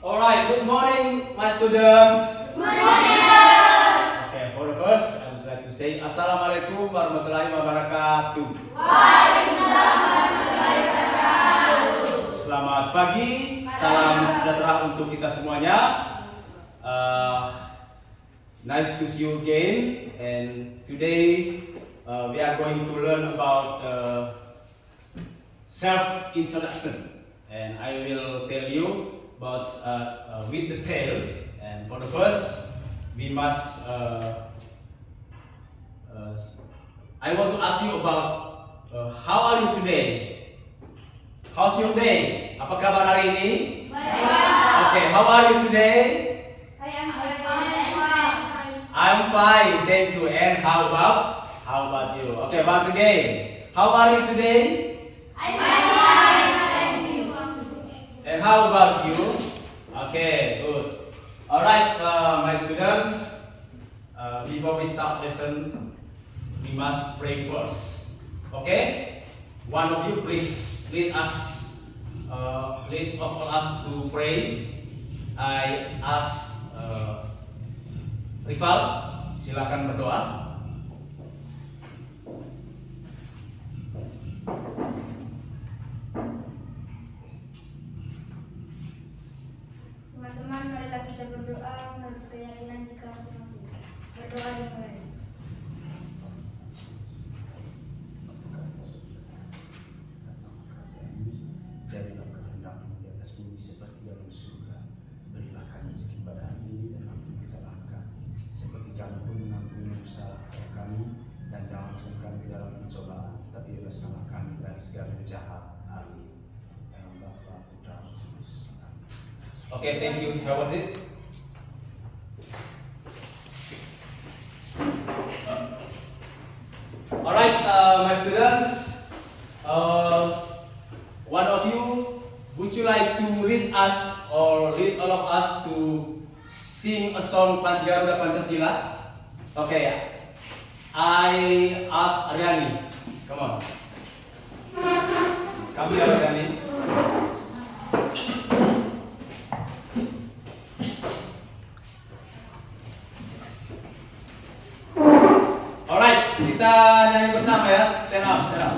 Alright, good morning, my students. Good morning, sir. Okay, for the first, I would like to say Assalamualaikum warahmatullahi wabarakatuh. Waalaikumsalam warahmatullahi wabarakatuh. Selamat pagi, salam sejahtera untuk kita semuanya. Nice to see you again. And today we are going to learn about self-introduction. And I will tell you about with details. And for the first, we must. I want to ask you about how are you today? How's your day? Apa kabar hari ini? Baik. Okay, how are you today? I am fine. I'm fine, thank you. And how about you? Okay, once again, how are you today? I'm fine. Thank you. And how about you? Okay, good. Alright, my students, before we start lesson, we must pray first. Okay? One of you please lead of all us to pray. I ask Rival, silakan berdoa. Teman-teman, marilah kita berdoa menurut keyakinan kita masing-masing. Berdoa dimulai. Jadilah kehendakmu di atas bumi seperti dalam surga. Berilah kami rezeki pada hari ini dan ampuni kesalahan kami, seperti kami pun mengampuni kesalahan kami, dan jangan masukkan kami ke dalam pencobaan, tetapi bebaskanlah kami dari segala jahat. Amin. Dalam Bapa, Putra, Roh Kudus. Amin. Okay, thank you. How was it? Alright, my students. One of you, would you like to lead us or lead all of us to sing a song Garuda Pancasila? Okay, I ask Aryani. Come on. Kamu ya Aryani. Alright, kita nyanyi bersama ya. Stand up, stand up.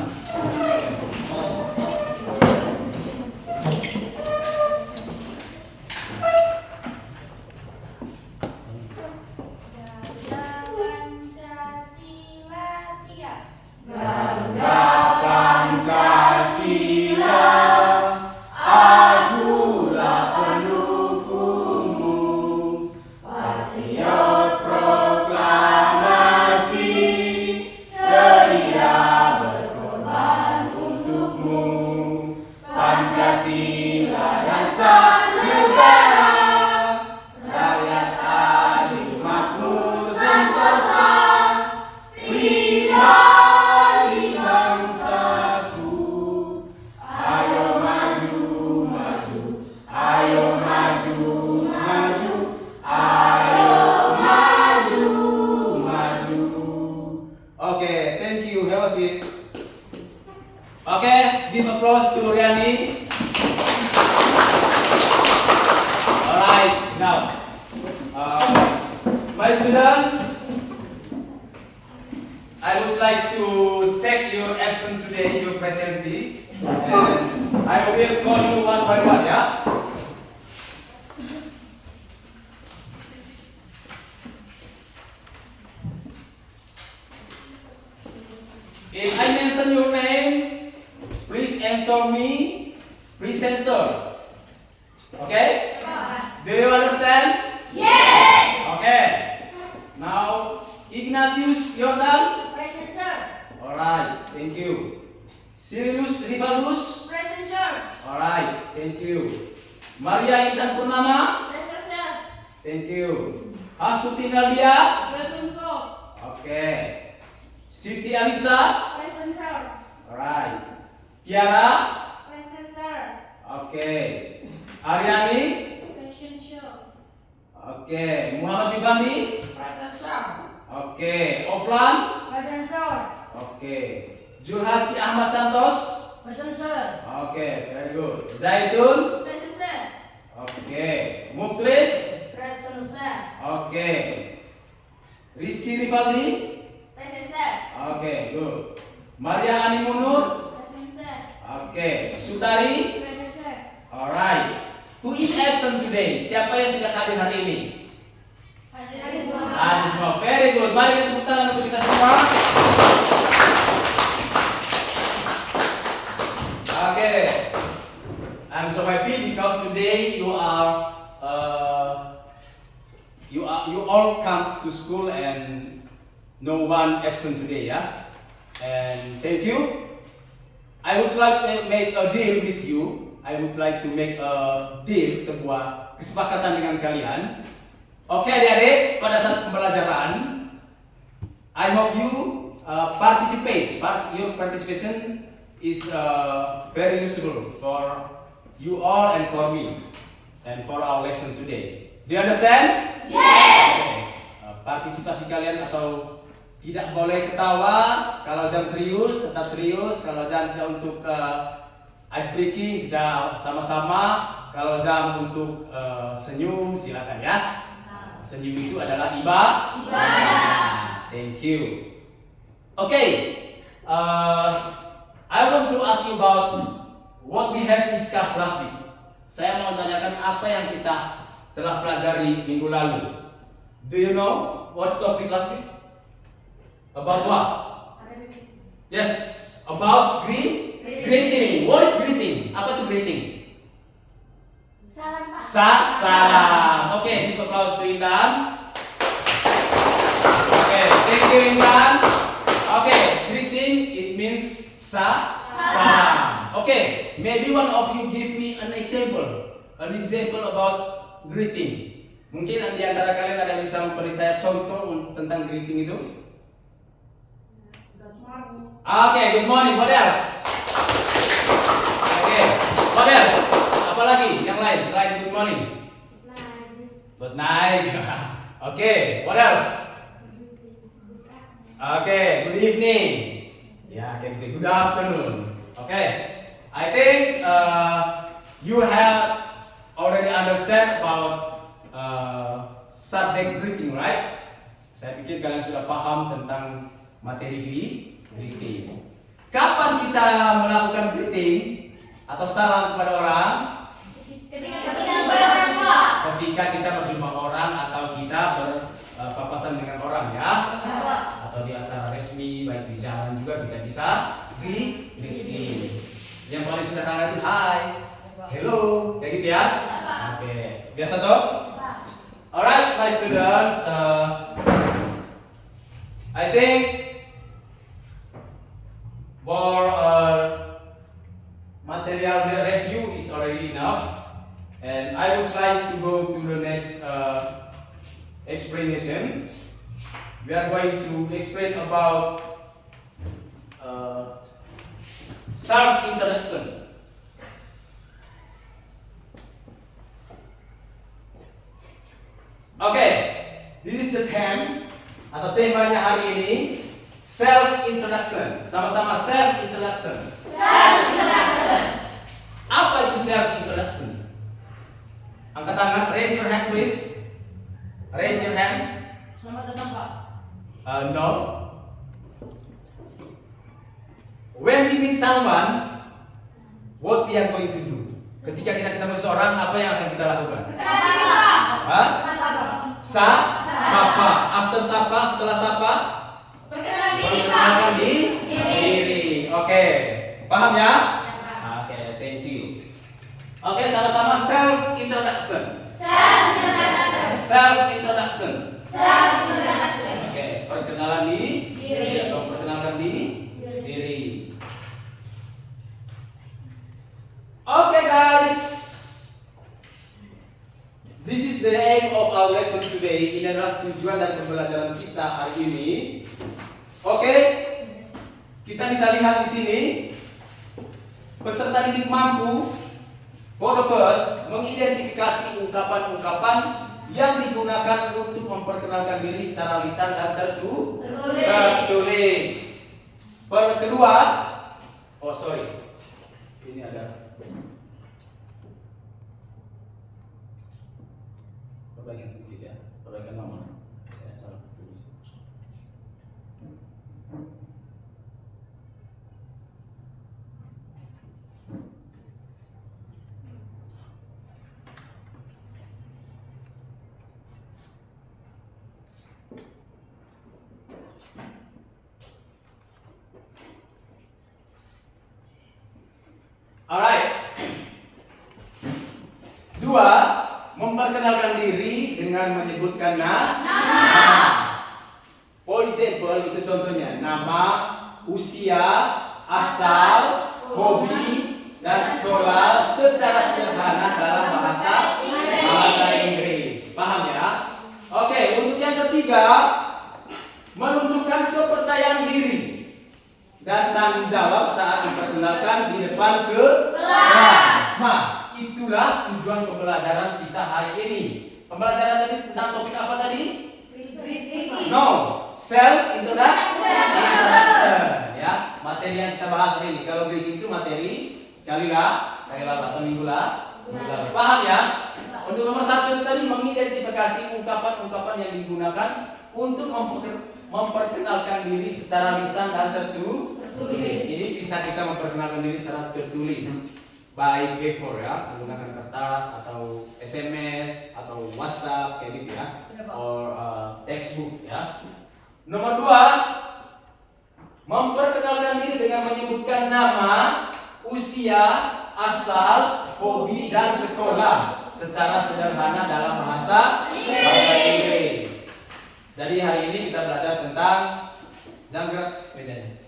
Okay, thank you. Have a seat. Okay, give applause to Riani. Alright, now, my students, I would like to check your absence today, your presence, and I will call you one by one, yeah? If I mention your name, please answer me. Please answer. Okay? Do you understand? Yes. Okay. Now, Ignatius Jordan. Present, sir. Alright, thank you. Sirius Rivalus. Present, sir. Alright, thank you. Maria Intan Purnama. Present, sir. Thank you. Astuti Nadia. Present, sir. Okay. Siti Alisa. Present, sir. Alright. Tiara. Present, sir. Okay. Aryani. Present, sir. Okay. Muhammad Ifandi. Present, sir. Okay. Oflan. Present, sir. Okay. Julhaji Ahmad Santos. Present, sir. Okay, very good. Zaidun. Present, sir. Okay. Muklis. Present, sir. Oke. Rizky Rivaldi. Present, sir. Oke, good. Maria Ani Munur. Present, sir. Oke. Sutari. Present, sir. Alright. Who is absent today? Siapa yang tidak hadir hari ini? Hadir semua. Hadir semua. Very good. Mari kita tepuk tangan untuk kita semua. Oke. I'm so happy because today you all come to school and no one absent today, yeah. And thank you. I would like to make a deal with you. I would like to make a deal, sebuah kesepakatan dengan kalian. Oke adik-adik, pada saat pembelajaran, I hope you participate. Your participation is very useful for you all and for me and for our lesson today. Do you understand? Yes. Partisipasi kalian atau tidak boleh ketawa. Kalau jam serius, tetap serius. Kalau jam untuk ice breaking, kita sama-sama. Kalau jam untuk senyum, silakan ya. Senyum itu adalah ibadah. Thank you. Okay. I want to ask you about what we have discussed last week. Saya mau tanyakan apa yang kita telah pelajari minggu lalu. Do you know what's topic last week? About what? Yes, about greeting. What is greeting? Apa itu greeting? Salam, Pak. Salam. Oke, give applause to Intan. Oke, thank you Intan. Oke, greeting it means salam. Oke, maybe one of you give me an example about greeting. Mungkin di antara kalian ada yang bisa memberi saya contoh tentang greeting itu? Oke, good morning. What else? Oke, what else? Apa lagi yang lain selain good morning? Good night. Oke, what else? Oke, good evening. Ya, good afternoon. Oke, I think you have already understand about subject greeting, right? Saya pikir kalian sudah paham tentang materi greeting. Kapan kita melakukan greeting atau salam kepada orang? Ketika kita berjumpa orang atau kita berpapasan dengan orang, ya. Atau di acara resmi, baik di jalan juga kita bisa greeting. Yang paling sederhana itu hi, hello, kayak gitu ya. Oke, biasa toh? Alright, my students, I think for material review is already enough, and I would like to go to the next explanation. We are going to explain about self-introduction. Oke, this is the theme atau temanya hari ini, self-introduction. Sama-sama self-introduction. Self-introduction. Apa itu self-introduction? Angkat tangan, raise your hand please. Raise your hand. Selamat datang, Pak. No. When we meet someone, what we are going to do? Ketika kita ketemu seorang, apa yang akan kita lakukan? Hah? Sapa. After sapa, setelah sapa, perkenalkan diri. Oke, paham ya? Oke, thank you. Oke, sama-sama self-introduction. Self-introduction. Oke, perkenalan diri. Atau perkenalkan diri. Oke guys, this is the aim of our lesson today. Ini adalah tujuan dari pembelajaran kita hari ini. Oke, kita bisa lihat di sini peserta didik mampu for the first mengidentifikasi ungkapan-ungkapan yang digunakan untuk memperkenalkan diri secara lisan dan tertulis. Kedua, ini ada. perbaikan sedikit ya, perbaikan nomor. Saya salah tulis. Alright. 2. Memperkenalkan diri dengan menyebutkan nama. For example, itu contohnya nama, usia, asal, hobi, dan sekolah secara sederhana dalam bahasa Inggris. Paham ya? Oke, untuk yang ketiga, menunjukkan kepercayaan diri dan tanggung jawab saat diperkenalkan di depan kelas. Nah, itulah tujuan pembelajaran kita hari ini. Pembelajaran tadi tentang topik apa tadi? No, self introduction. Ya, materi yang kita bahas hari ini. Kalau greeting itu materi kali lalu atau minggu lalu. Paham ya? Untuk nomor 1 itu tadi mengidentifikasi ungkapan-ungkapan yang digunakan untuk memperkenalkan diri secara lisan dan tertulis. Jadi bisa kita memperkenalkan diri secara tertulis, baik paper ya, menggunakan kertas atau SMS atau WhatsApp kayak gitu ya, or textbook ya. Nomor 2, memperkenalkan diri dengan menyebutkan nama, usia, asal, hobi, dan sekolah secara sederhana dalam bahasa Inggris. Jadi hari ini kita belajar tentang jangkrak bedanya.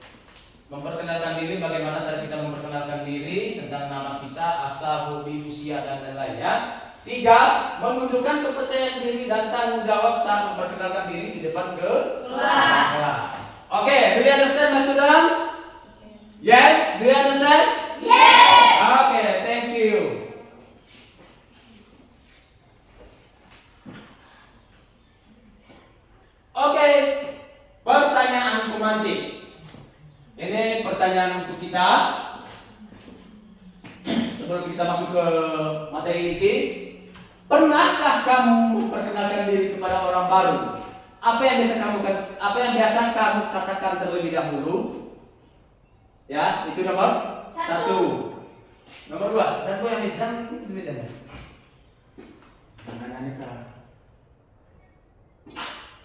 Memperkenalkan diri, bagaimana cara kita memperkenalkan diri, tentang nama kita, asal, hobi, usia, dan lain-lain ya. 3, menunjukkan kepercayaan diri dan tanggung jawab saat memperkenalkan diri di depan kelas. Okay, do you understand my students? Yes, do you understand? Yes. Okay, thank you. Oke, pertanyaan pemantik. Ini pertanyaan untuk kita. Sebelum kita masuk ke materi inti, pernahkah kamu memperkenalkan diri kepada orang baru? Apa yang biasa kamu katakan terlebih dahulu? Ya, itu nomor 1. Nomor 2, jangan yang bisa itu biasanya. Jangan aneka.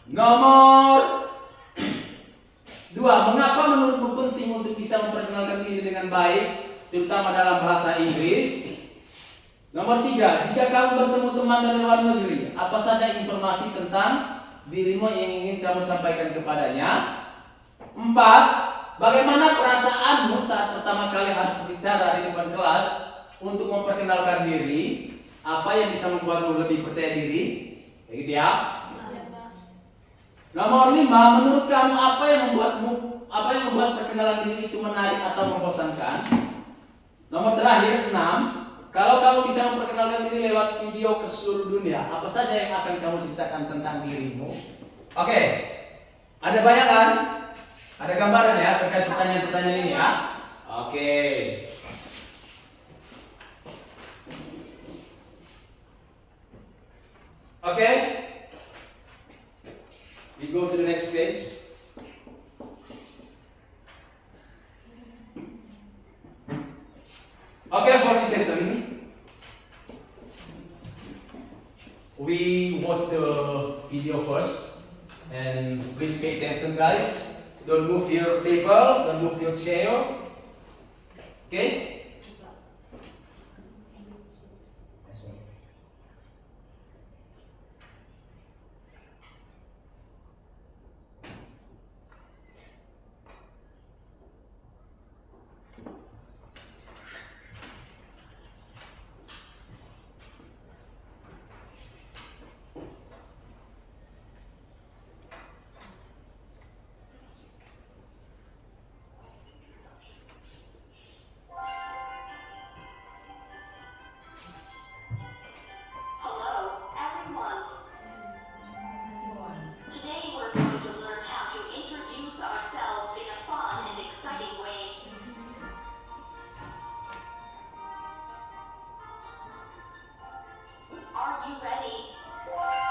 Nomor 2, mengapa menurutmu penting untuk bisa memperkenalkan diri dengan baik, terutama dalam bahasa Inggris? Nomor 3, jika kamu bertemu teman dari luar negeri, apa saja informasi tentang dirimu yang ingin kamu sampaikan kepadanya? 4, bagaimana perasaanmu saat pertama kali harus berbicara di depan kelas untuk memperkenalkan diri? Apa yang bisa membuatmu lebih percaya diri? Kayak gitu ya. Nomor 5, menurut kamu apa yang membuat perkenalan diri itu menarik atau membosankan? Nomor terakhir 6, kalau kamu bisa memperkenalkan diri lewat video ke seluruh dunia, apa saja yang akan kamu ceritakan tentang dirimu? Oke, ada bayangan? Ada gambaran ya terkait pertanyaan-pertanyaan ini ya? Oke. Oke. We go to the next page. Okay, for this session, we watch the video first, and please pay attention, guys. Don't move your table, don't move your chair. Okay? Are you ready?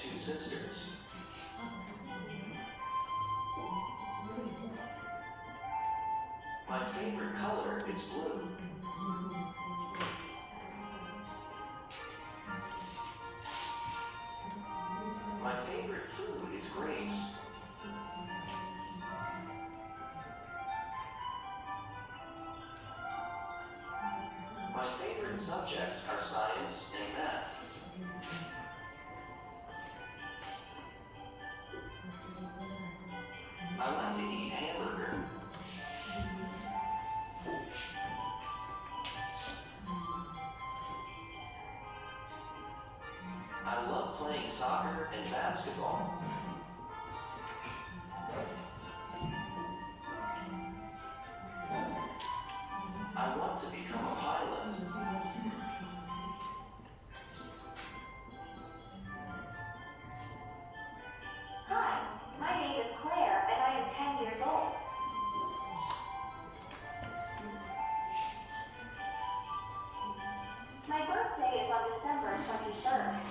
two sisters. My favorite color is blue. My favorite food is grapes. My favorite subjects are science and math. I like to eat hamburger. I love playing soccer and basketball. I want to become a pilot. Hi, my name is Claire and I am 10 years old. My birthday is on December 21st.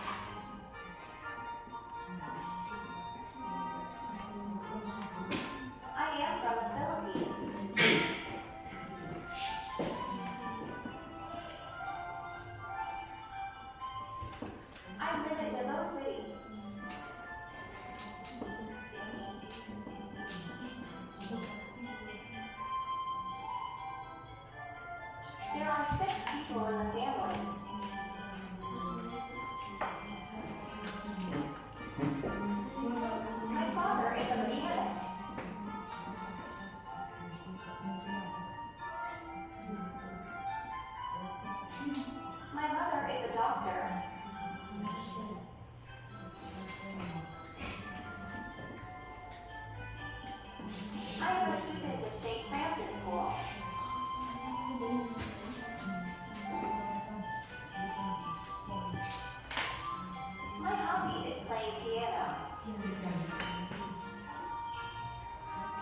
I am from the Philippines. I live in Davao City. There are 6 people in the family. My father is a mechanic. My mother is a doctor. I am a student at St. Francis School. My hobby is playing piano.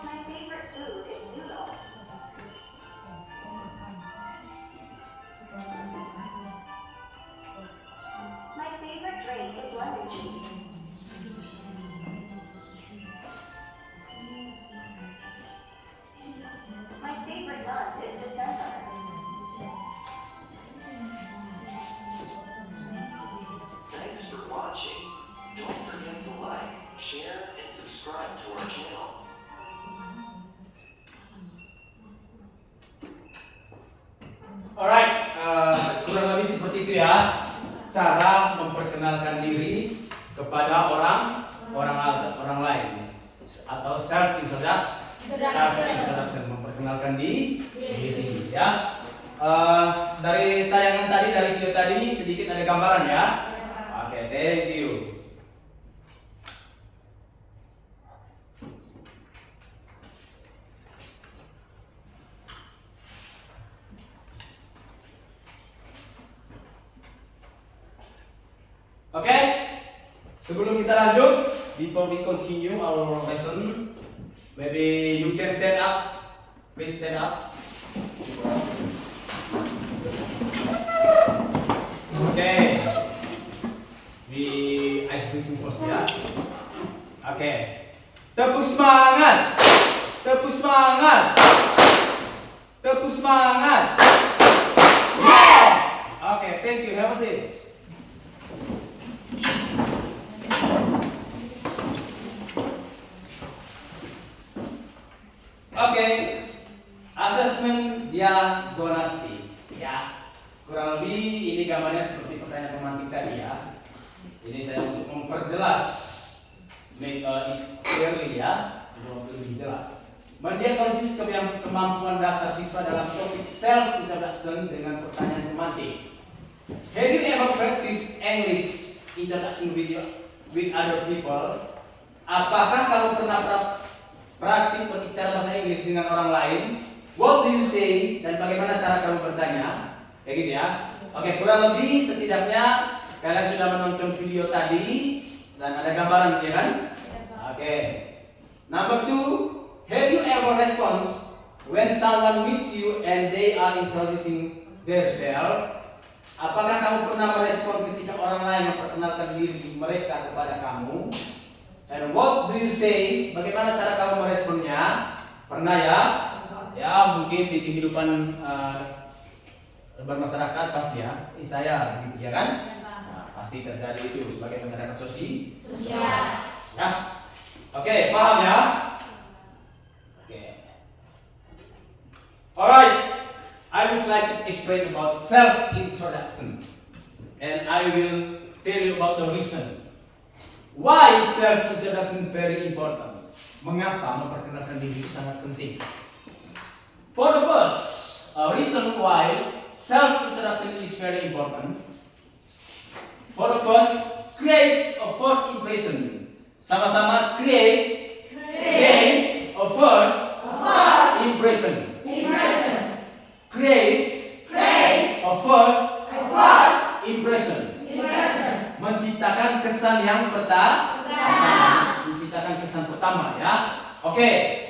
My favorite food is noodles. My favorite drink is lemon juice. My favorite month is December. Thanks for watching. Don't forget to like, share, and subscribe to our channel. Alright, kurang lebih seperti itu ya cara memperkenalkan diri kepada orang lain atau self introduction, memperkenalkan diri ya. Dari tayangan tadi, dari video tadi sedikit ada gambaran ya. Oke, thank you. Oke, sebelum kita lanjut, before we continue our lesson, maybe you can stand up. Please stand up. Okay, we ice breathing first ya. Oke, tepuk semangat, tepuk semangat, tepuk semangat. Yes. Okay, thank you. Have a seat. Oke, assessment diagnostik ya. Kurang lebih ini gambarnya seperti pertanyaan pemantik tadi ya. Ini saya untuk memperjelas, make it clearly ya, lebih jelas. Mendiagnosis kemampuan dasar siswa dalam topik self introduction dengan pertanyaan pemantik. Have you ever practiced English introduction with other people? Apakah kamu pernah praktik berbicara bahasa Inggris dengan orang lain? What do you say? Dan bagaimana cara kamu bertanya? Kayak gitu ya. Oke, kurang lebih setidaknya kalian sudah menonton video tadi dan ada gambaran ya kan? Oke. Number 2, have you ever response when someone meets you and they are introducing themselves? Apakah kamu pernah merespon ketika orang lain memperkenalkan memperkenalkan diri mereka kepada kamu, and what do you say? Bagaimana cara kamu meresponnya? Pernah ya? Ya mungkin di kehidupan bermasyarakat pasti ya, saya begitu ya kan? Nah, pasti terjadi itu sebagai masyarakat sosial. Ya, oke, paham ya? Oke. Alright, I would like to explain about self-introduction, and I will tell you about the reason why self-introduction is very important. Mengapa memperkenalkan diri itu sangat penting? For the first reason why self-introduction is very important. For the first, creates a first impression. Sama-sama creates a first impression. Creates a first impression. Menciptakan kesan yang pertama. Menciptakan kesan pertama ya. Oke.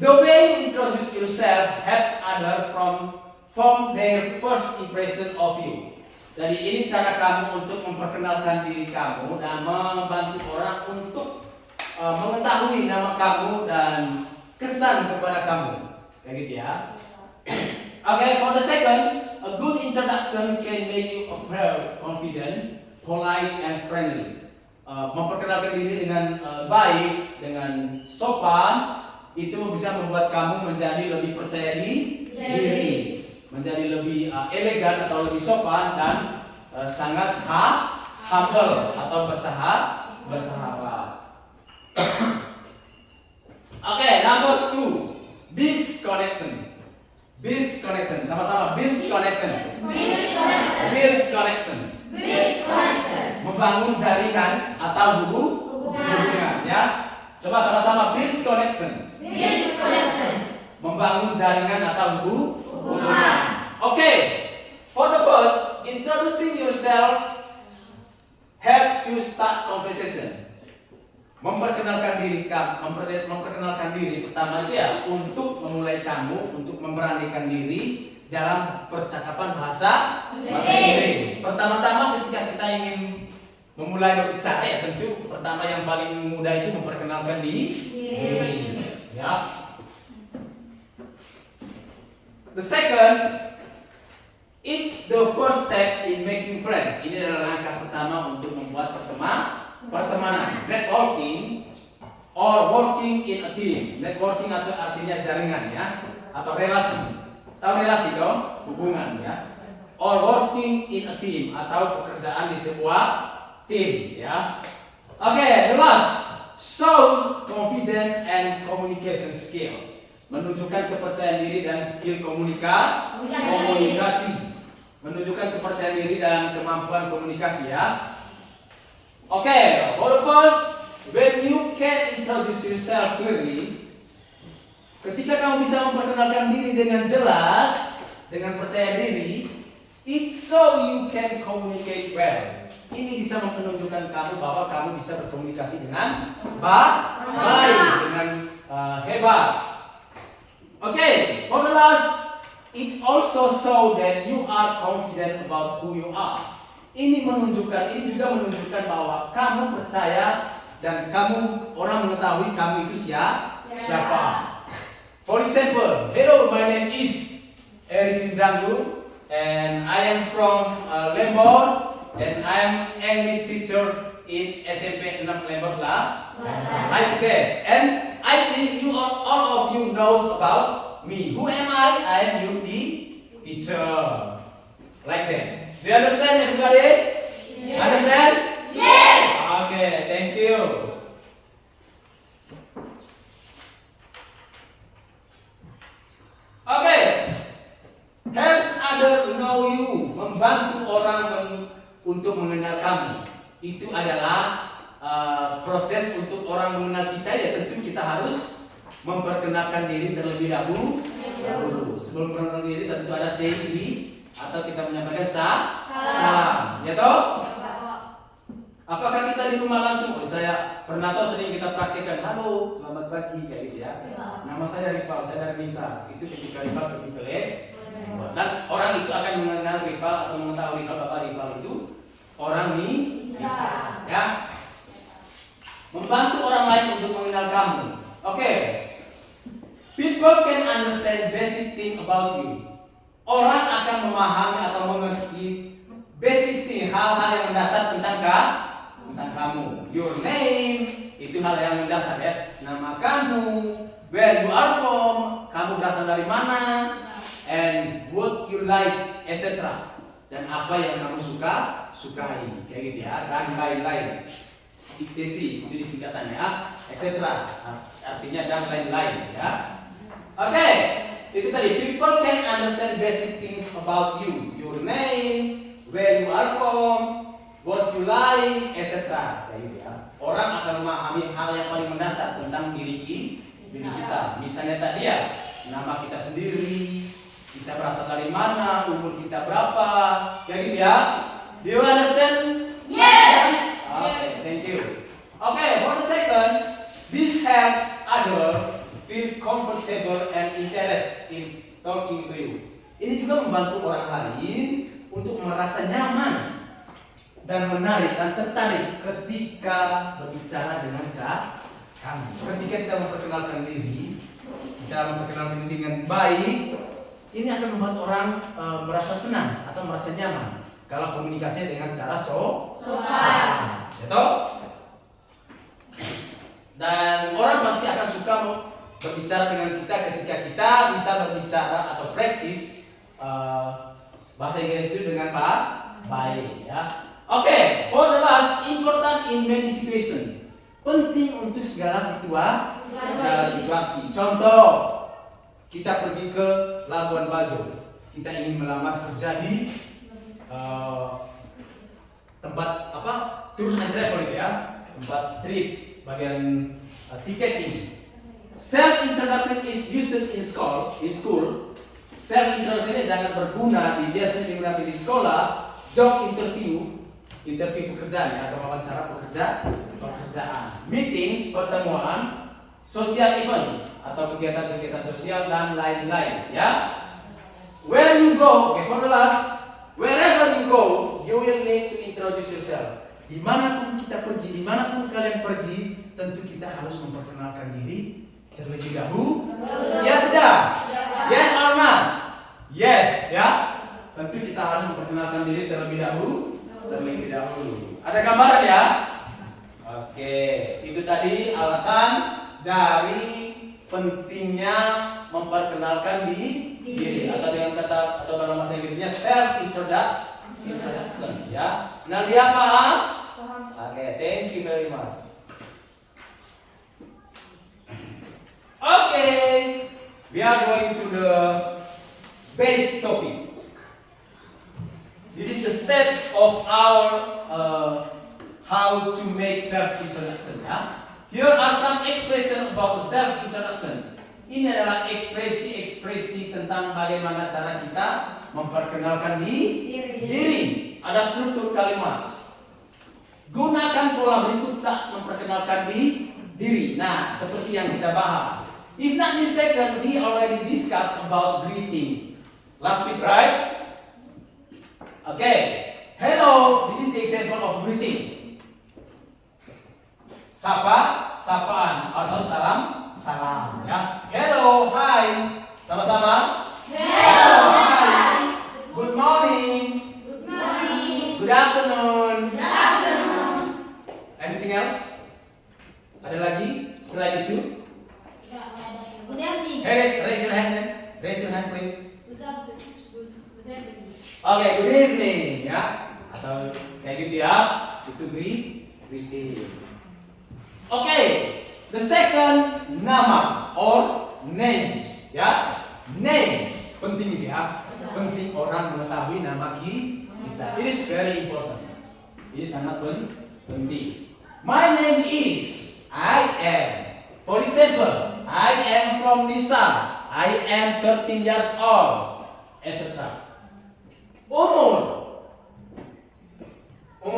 The way you introduce yourself helps others form their first impression of you. Jadi ini cara kamu untuk memperkenalkan diri kamu dan membantu orang untuk mengetahui nama kamu dan kesan kepada kamu. Kayak gitu ya. Okay, for the second, a good introduction can make you appear confident, polite, and friendly. Memperkenalkan diri dengan baik, dengan sopan, itu bisa membuat kamu menjadi lebih percaya diri, menjadi lebih elegan atau lebih sopan dan sangat humble atau bersahabat. Okay, number 2, builds connection. Builds connection, sama-sama builds connection. Membangun jaringan atau hubungan ya. Coba sama-sama builds connection. Membangun jaringan atau hubungan. Okay. For the first, introducing yourself helps you start conversation. Memperkenalkan diri pertama itu ya untuk memulai kamu untuk memberanikan diri dalam percakapan bahasa Inggris. Pertama-tama ketika kita ingin memulai berbicara ya tentu pertama yang paling mudah itu memperkenalkan diri. Ya. The second, it's the first step in making friends. Ini adalah langkah pertama untuk membuat pertemanan. Networking or working in a team. Networking atau artinya jaringan ya, atau relasi. Tahu relasi dong? Hubungan ya. Or working in a team atau pekerjaan di sebuah tim ya. Okay, the last, show confidence and communication skill. Menunjukkan kepercayaan diri dan skill komunikasi. Menunjukkan kepercayaan diri dan kemampuan komunikasi ya. Okay, for the first, when you can introduce yourself clearly, ketika kamu bisa memperkenalkan diri dengan jelas, dengan percaya diri, it's so you can communicate well. Ini bisa menunjukkan kamu bahwa kamu bisa berkomunikasi dengan baik, dengan hebat. Okay, for the last, it also show that you are confident about who you are. Ini juga menunjukkan bahwa kamu percaya dan orang mengetahui kamu itu siapa. For example, hello, my name is Erifin Janggu and I am from Lembor and I am English teacher in SMP 6 Lembor lah. Like that. And I think all of you knows about me. Who am I? I am your teacher. Like that. Do you understand, everybody? Yes. Understand? Yes. Okay, thank you. Okay. Helps other know you. Membantu orang untuk mengenal kamu. Itu adalah proses untuk orang mengenal kita ya. Tentu kita harus memperkenalkan diri terlebih dahulu. Sebelum memperkenalkan diri tentu ada say atau kita menyampaikan salam, ya toh? Apakah kita di rumah langsung? Saya pernah tahu sering kita praktikkan, halo, selamat pagi kayak gitu ya. Nama saya Rival, saya dari Misa. Itu ketika Rival pergi ke dan orang itu akan mengenal Rival atau mengetahui Rival, Bapak Rival itu orang bisa. Ya. Membantu orang lain untuk mengenal kamu. Oke. People can understand basic thing about you. Orang akan memahami atau mengerti basic thing, hal-hal yang mendasar tentang kamu. Your name itu hal yang mendasar ya. Nama kamu, where you are from, kamu berasal dari mana, and what you like, etc. Dan apa yang kamu sukai, kayak gitu ya. Dan lain-lain. ITC itu disingkatannya ya, etc. Artinya dan lain-lain ya. Oke, itu tadi. People can understand basic things about you, your name, where you are from, what you like, etc. Kayak gitu ya. Orang akan memahami hal yang paling mendasar tentang diri kita. Misalnya tadi ya, nama kita sendiri, kita berasal dari mana, umur kita berapa, kayak gitu ya. Do you understand? Yes. Okay, thank you. Okay, for the second, this helps others feel comfortable and interest in talking to you. Ini juga membantu orang lain untuk merasa nyaman dan menarik dan tertarik ketika berbicara dengan kamu. Ketika kita memperkenalkan diri, cara memperkenalkan diri dengan baik, ini akan membuat orang merasa senang atau merasa nyaman kalau komunikasinya dengan secara sopan. Gitu? Dan orang pasti akan suka berbicara dengan kita ketika kita bisa berbicara atau praktis bahasa Inggris itu dengan baik ya. Oke, for the last, important in many situations. Penting untuk segala situasi. Contoh, kita pergi ke Labuan Bajo. Kita ingin melamar kerja di tempat tours and travel itu ya, tempat trip, bagian ticketing. Self introduction is used in school. Self introduction ini sangat berguna biasanya digunakan di sekolah, job interview pekerjaan ya, atau wawancara pekerjaan, meetings, pertemuan, social event atau kegiatan-kegiatan sosial dan lain-lain ya. Where you go, okay, for the last, wherever you go, you will need to introduce yourself. Dimanapun kita pergi, dimanapun kalian pergi, tentu kita harus memperkenalkan diri terlebih dahulu. Ya tidak? Yes or not? Yes, ya. Tentu kita harus memperkenalkan diri terlebih dahulu. Ada gambaran ya? Oke, itu tadi alasan dari pentingnya memperkenalkan diri atau dengan kata atau dalam bahasa Inggrisnya self introduction ya. Nah, dia paham? Oke, thank you very much. Okay, we are going to the base topic. This is the step of our how to make self-introduction ya. Here are some expressions about the self-introduction. Ini adalah ekspresi-ekspresi tentang bagaimana cara kita memperkenalkan diri. Ada struktur kalimat. Gunakan pola berikut saat memperkenalkan diri. Nah, seperti yang kita bahas. If not mistaken, we already discussed about greeting last week, right? Okay. Hello, this is the example of greeting. Sapaan atau salam ya. Hello, hi. Sama-sama. Hello, hi. Good morning. Good afternoon. Anything else? Ada lagi selain itu? Hey, raise your hand then. Raise your hand please. Oke, good evening ya. Atau kayak gitu ya. Itu greeting. Oke, the second nama or names ya. Names penting itu ya. Penting orang mengetahui nama kita. It is very important. Ini sangat penting. My name is, I am. For example, I am from Nisa. I am 13 years old, etc. Umur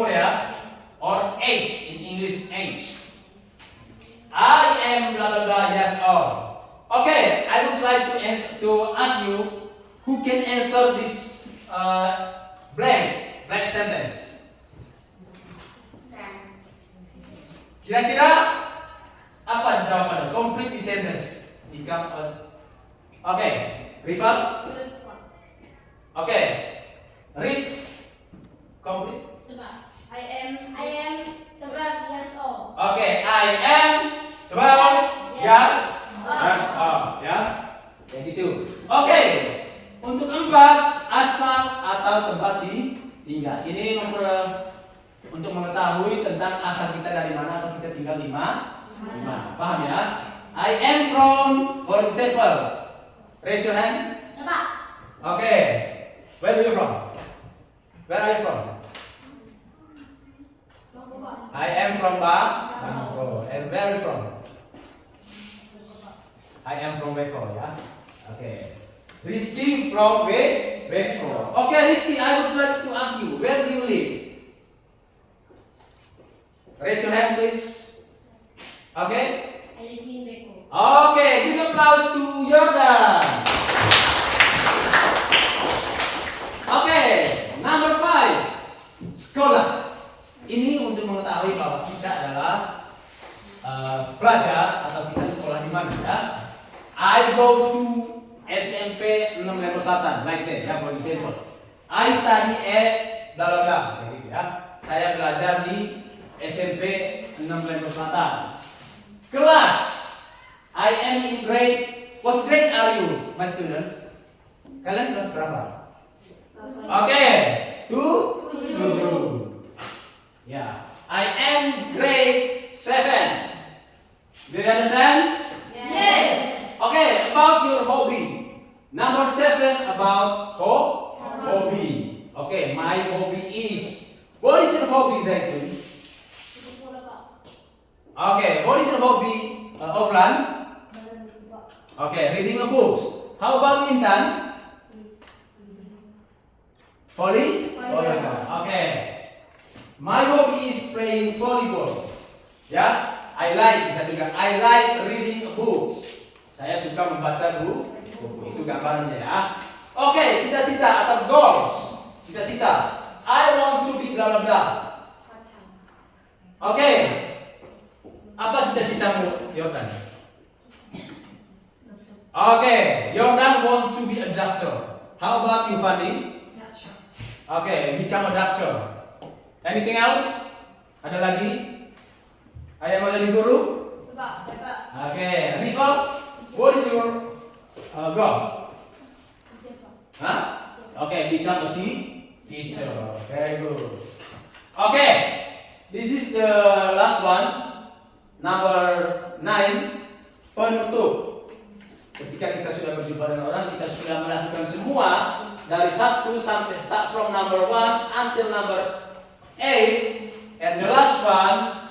ya, or age in English age. I am blah blah blah years old. Okay, I would like to ask you who can answer this blank sentence. Kira-kira apa jawabannya? Complete the sentence. Become a... Oke, Rival. Oke, read. Complete. I am 12 years old. Oke, I am 12 years old. Ya, kayak gitu. Oke, untuk 4 asal atau tempat tinggal. Ini untuk mengetahui tentang asal kita dari mana atau kita tinggal di mana. Paham ya? I am from, for example, raise your hand. Okay, where are you from? Where are you from? I am from Bangko. And where are you from? I am from Beko, ya. Okay. Rizky from Beko. Okay, Rizky, I would like to ask you, where do you live? Raise your hand, please. Okay. I live in Beko. Okay, give applause to Jordan. Okay, number 5, sekolah. Ini untuk mengetahui bahwa kita adalah pelajar atau kita sekolah di mana ya. I go to SMP 6 Lembur Selatan, like that ya, for example. I study at bla bla bla, kayak gitu ya. Saya belajar di SMP 6 Lembur Selatan. Kelas, I am in grade. What grade are you, my students? Kalian kelas berapa? Oke, 7. Ya, I am grade 7. Do you understand? Yes. Okay, about your hobby. Number 7 about hobby. Okay, my hobby is. What is your hobby, Zaitun? Okay, what is your hobby, Oflan? Okay, reading a books. How about Intan? Volleyball. Okay. My hobby is playing volleyball. Ya, I like reading books. Saya suka membaca buku. Itu gambarannya ya. Oke, cita-cita atau goals. Cita-cita. I want to be bla bla bla. Oke. Apa cita-citamu, Jordan? Oke, Jordan want to be a doctor. How about you, Fandi? Oke, become a doctor. Anything else? Ada lagi? Ayah mau jadi guru? Oke, Rival, what is your goal? Hah? Oke, become a teacher. Very good. Oke, this is the last one. Number 9, penutup. Ketika kita sudah berjumpa dengan orang, kita sudah melakukan semua dari 1 sampai start from number 1 until number 8, and the last one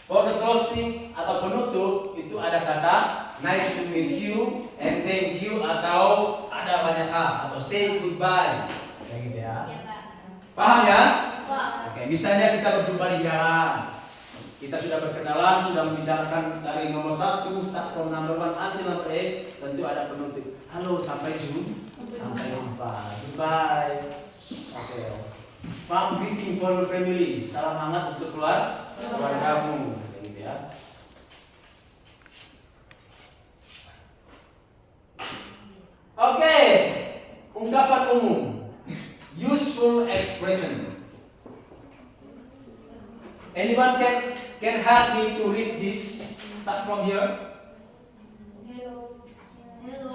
for the closing atau penutup itu ada kata nice to meet you and thank you atau ada banyak hal atau say goodbye kayak gitu ya. Paham ya? Oke, misalnya kita berjumpa di jalan, kita sudah berkenalan, sudah membicarakan dari nomor 1 start from number 1 until number 8, tentu ada penutup. Halo, sampai jumpa. Goodbye. Oke. Warm greeting for your family. Salam hangat untuk keluargamu. Gitu ya. Oke. Ungkapan umum. Useful expression. Anyone can help me to read this? Start from here.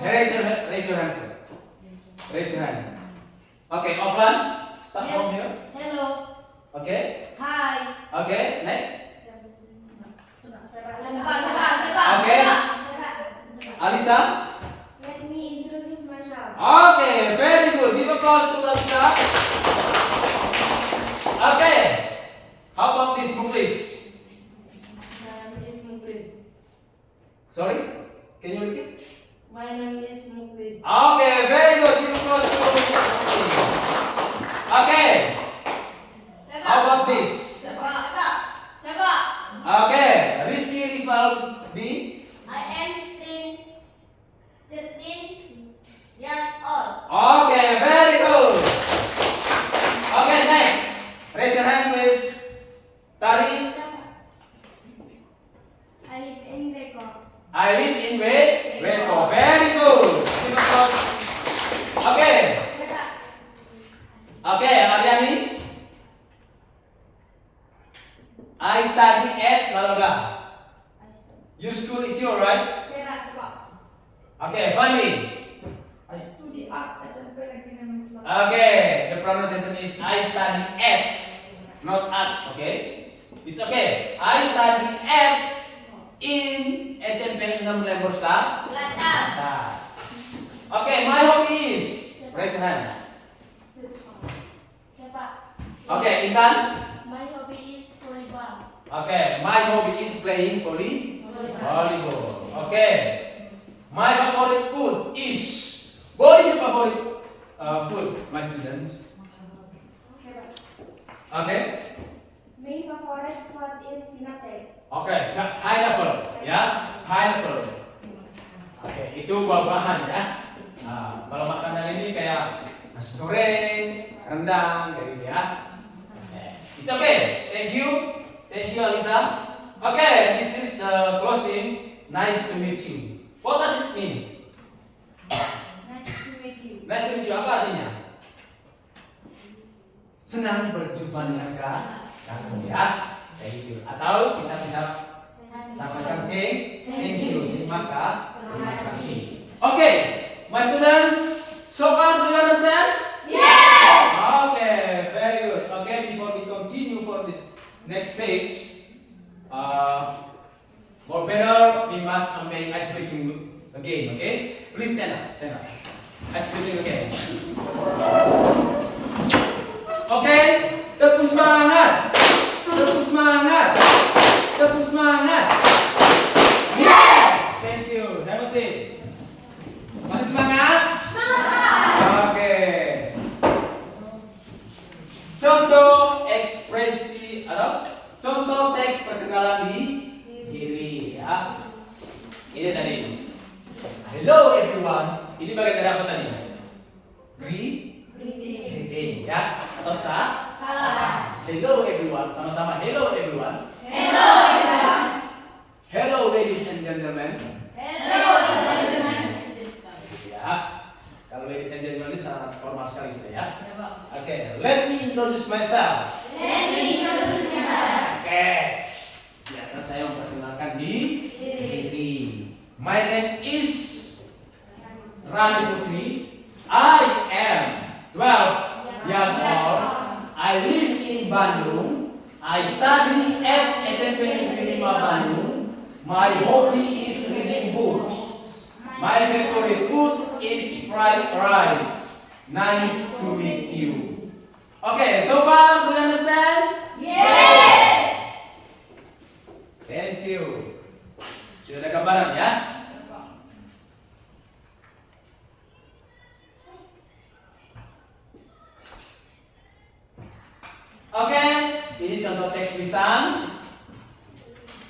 Raise your hand first. Raise your hand. Okay, Oflan. Start from here. Hello. Okay. Hi. Okay. Next. Okay. Alisa. Let me introduce myself. Okay. Very good. Give applause to Alisa. Okay. How about this book, please? My name is Muklis. Sorry. Can you repeat? My name is Muklis. Okay. Very good. Give applause to Alisa. Okay. How about this? Siapa? Okay. Rizky Rivaldi. I am 13 years old. Okay. Very good. Okay. Next. Raise your hand, please. Tari. I live in Weko. Very good. Oke. Oke, Aryani. I study at blah blah blah. Your school is your right? Okay, Fanny. I studi at SMP Negeri Negeri. Okay, the pronunciation is I study at, not at. Okay, it's okay. I study at in SMP 6 Lemborsta. Okay, my hobby is raise your hand. Okay, Intan. My hobby is volleyball. Okay, my hobby is playing volleyball. Okay, my favorite food is. What is your favorite food, my students? Okay. My favorite food is peanut. Oke, pineapple, ya, pineapple. Oke, itu buah-buahan ya. Nah, kalau makanan ini kayak nasi goreng, rendang, kayak gitu ya. It's okay. Thank you, Alisa. Okay, this is the closing. Nice to meet you. What does it mean? Nice to meet you. Nice to meet you apa artinya? Senang berjumpa dengan kamu ya. Thank you. Atau kita bisa sampaikan thank you. Terima kasih. Okay, my students, so far do you understand? Yes. Okay, very good. Okay, before we continue for this next page, for better we must make ice breaking again. Okay, please stand up. Ice breaking again. Okay, tepuk semangat. Yes, thank you. Have a seat. Masih semangat? Oke. Contoh ekspresi atau contoh teks perkenalan di diri ya. Ini tadi. Hello everyone. Ini bagian dari apa tadi? Greeting ya atau salam. Hello everyone. Sama-sama hello everyone. Hello ladies and gentlemen. Ya. Kalau ladies and gentlemen ini sangat formal sekali sudah ya. Oke, let me introduce myself. Oke. Biarkan saya memperkenalkan diri. My name is Rani Putri. I am 12 years old. I live in Bandung. I study at SMP Negeri 5 Bandung. My hobby is reading books. My favorite food is fried rice. Nice to meet you. Okay, so far do you understand? Yes. Thank you. Sudah ada gambaran ya? Oke, ini contoh teks lisan.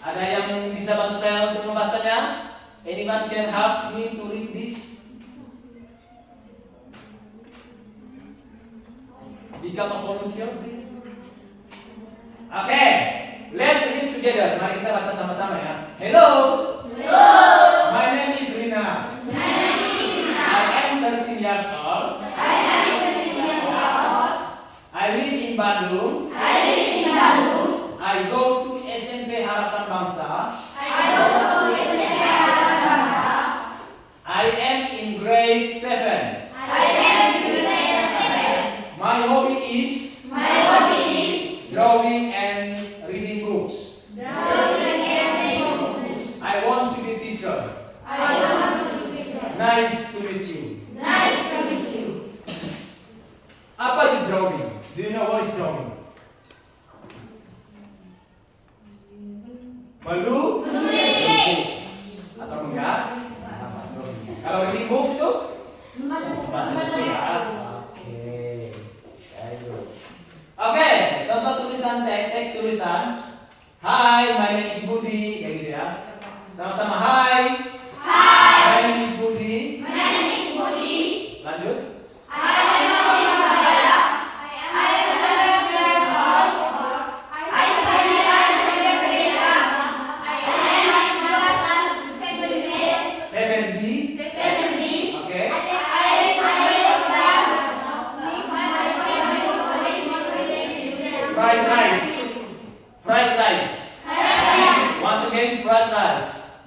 Ada yang bisa bantu saya untuk membacanya? Anyone can help me to read this? Become a volunteer, please. Oke, let's read together. Mari kita baca sama-sama ya. Hello. My name is Rina. I am 13 years old. I live in Bandung. I go to SMP Harapan Bangsa. I am in grade 7. My hobby is drawing and reading books. I want to be teacher. Nice to meet you. Apa itu drawing? Do you know what is drawing? Melukis atau enggak? Kalau reading books itu baca buku ya. Oke, contoh tulisan teks tulisan. Hi, my name is Budi, kayak gitu ya. Sama-sama hi. My name is Budi. Lanjut. Fried rice. Fried rice. Once again, fried rice.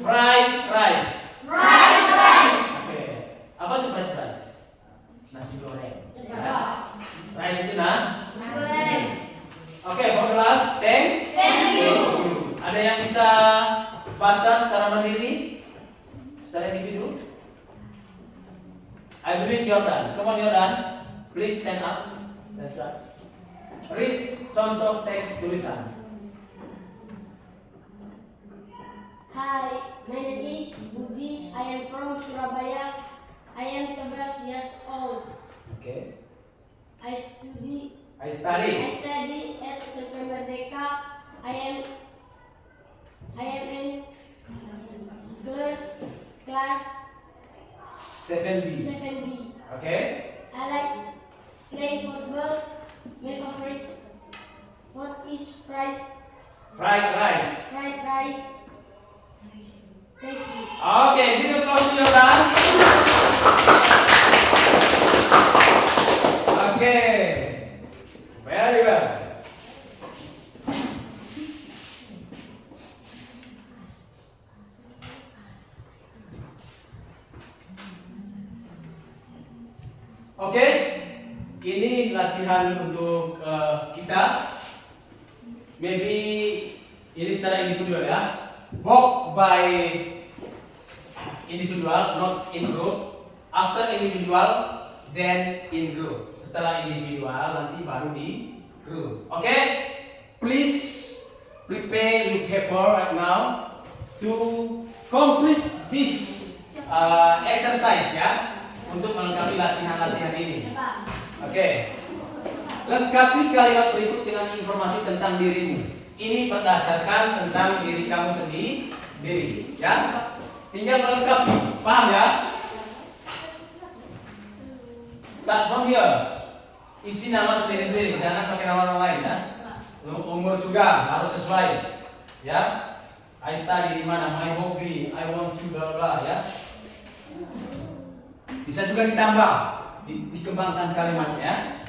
Fried rice. Oke. Apa itu fried rice? Nasi goreng. Rice itu Oke, for the last, thank you. Ada yang bisa baca secara mandiri? Secara individu? I believe Jordan. Come on Jordan. Please stand up. That's right. Read contoh teks tulisan. Hi, my name is Budi. I am from Surabaya. I am 12 years old. Okay. I study I study. at SMP Merdeka. I am in class 7B. 7B. Okay. I like playing football. My favorite food is Fried rice. fried rice. Thank you. Okay, give a applause to Jordan. Okay. Very well. Oke, ini latihan untuk kita. Maybe ini secara individual ya. Walk by individual, not in group. After individual, then in group. Setelah individual nanti baru di group. Oke, please prepare your paper right now to complete this exercise ya. Untuk melengkapi latihan-latihan ini. Oke. Lengkapi kalimat berikut dengan informasi tentang dirimu. Ini berdasarkan tentang diri kamu sendiri, ya. Tinggal melengkapi. Paham ya? Start from here. Isi nama sendiri-sendiri, jangan pakai nama orang lain ya. Umur juga harus sesuai. Ya. I study di mana? My hobby. I want to bla bla ya. Bisa juga ditambah, dikembangkan kalimatnya.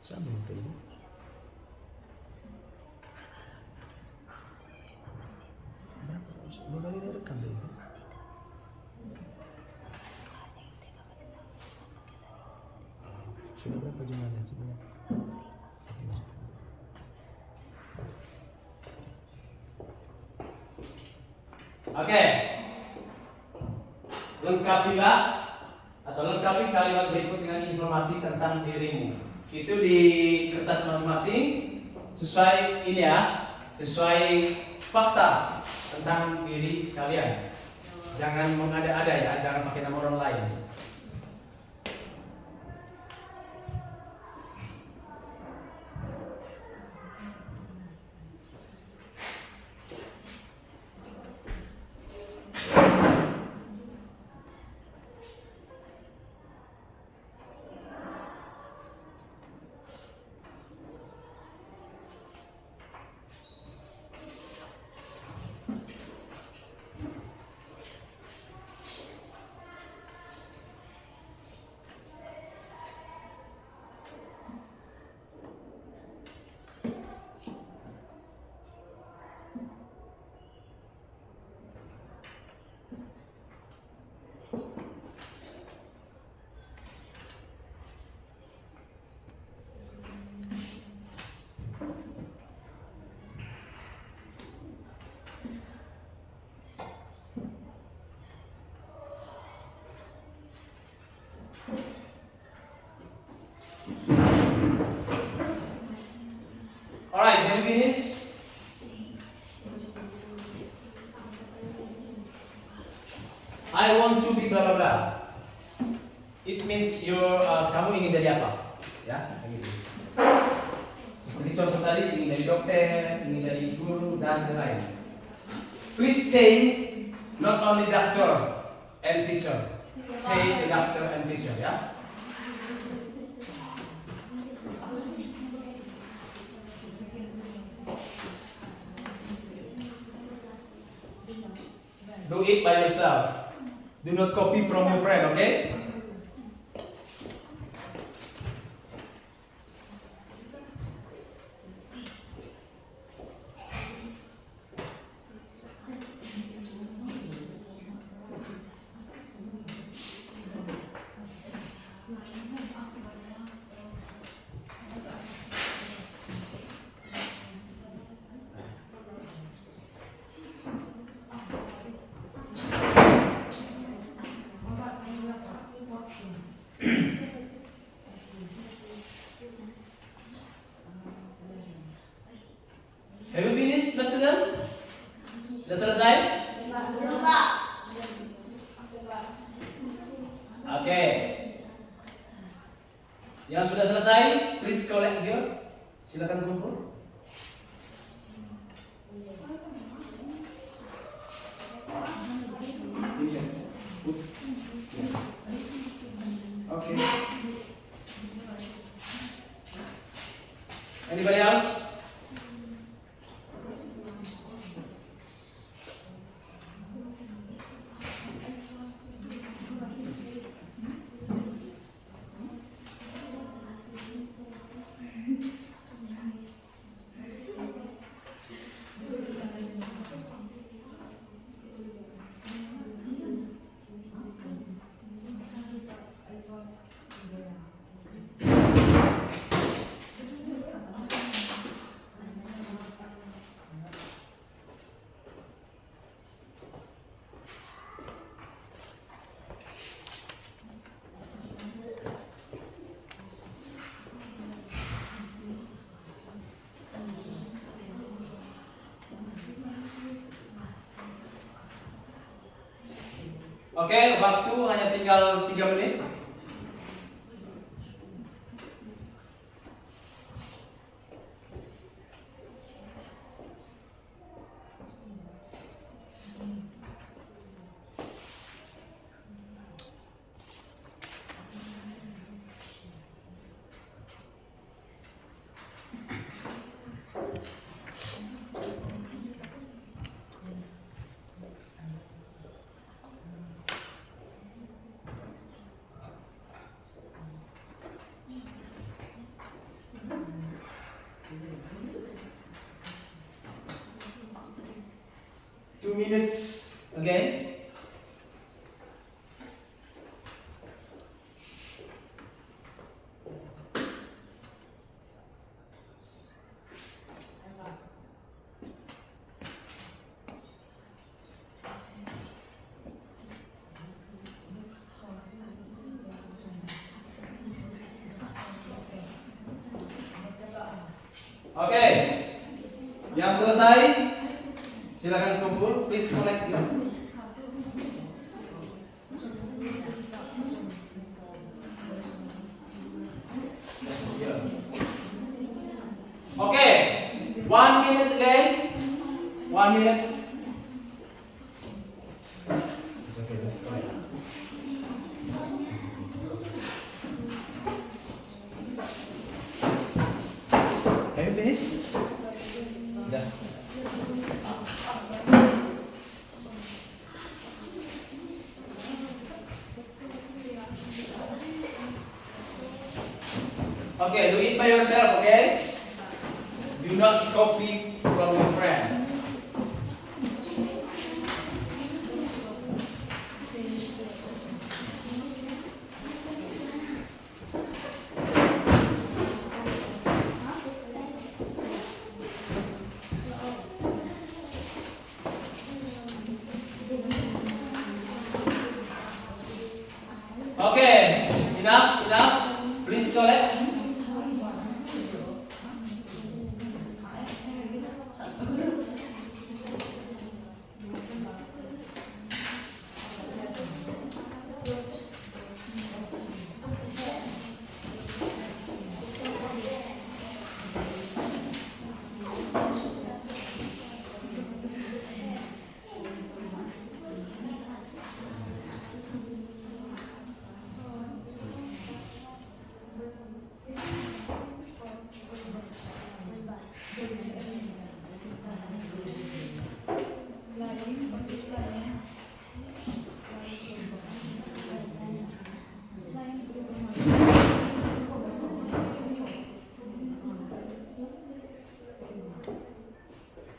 Sama itu. Dua kali direkam tadi. Sudah berapa jumlahnya sebenarnya? Oke. Lengkapilah atau lengkapi kalimat berikut dengan informasi tentang dirimu. Itu di kertas masing-masing sesuai ini ya, sesuai fakta tentang diri kalian. Jangan mengada-ada ya, jangan pakai nama orang lain. Alright, have you finished? I want to be blah blah blah. It means kamu ingin jadi apa? Ya, begitu. Seperti contoh tadi, ingin jadi dokter, ingin jadi guru dan lain-lain. Please change not only doctor and teacher. say the doctor and teacher, ya. Do it by yourself. Do not copy from your friend, okay? Have you finished, student? Sudah selesai? Belum, Pak. Oke. Yang sudah selesai, please collect here. Silakan kumpul. Oke. Anybody else? Oke, waktu hanya tinggal 3 menit. Two minutes again. Oke, yang selesai silakan kumpul, please collect it. Oke, 1 minute again, 1 minute. It's okay, let's go. Have you finished? Just. Okay, do it by yourself, okay? Do not copy from your friend. Okay, enough. Please collect.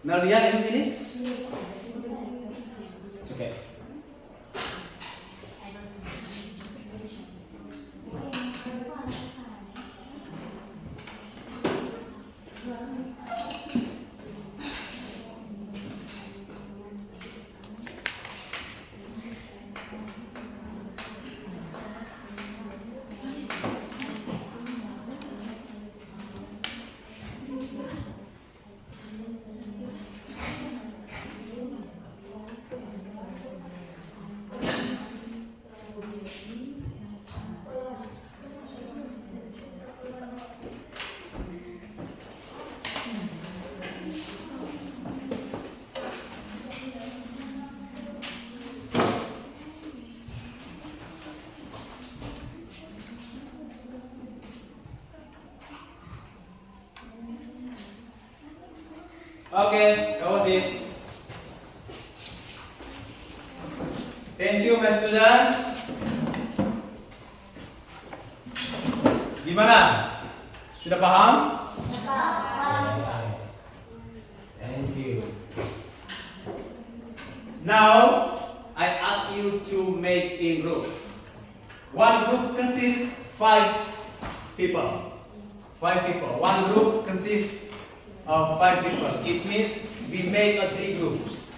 Nadia, can you finish? It's okay. Okay, that was it. Thank you, my students. Gimana? Sudah paham? Thank you. Now, I ask you to make a group. One group consists 5 people. 5 people. One group consists of 5 people. It means we make 3 groups.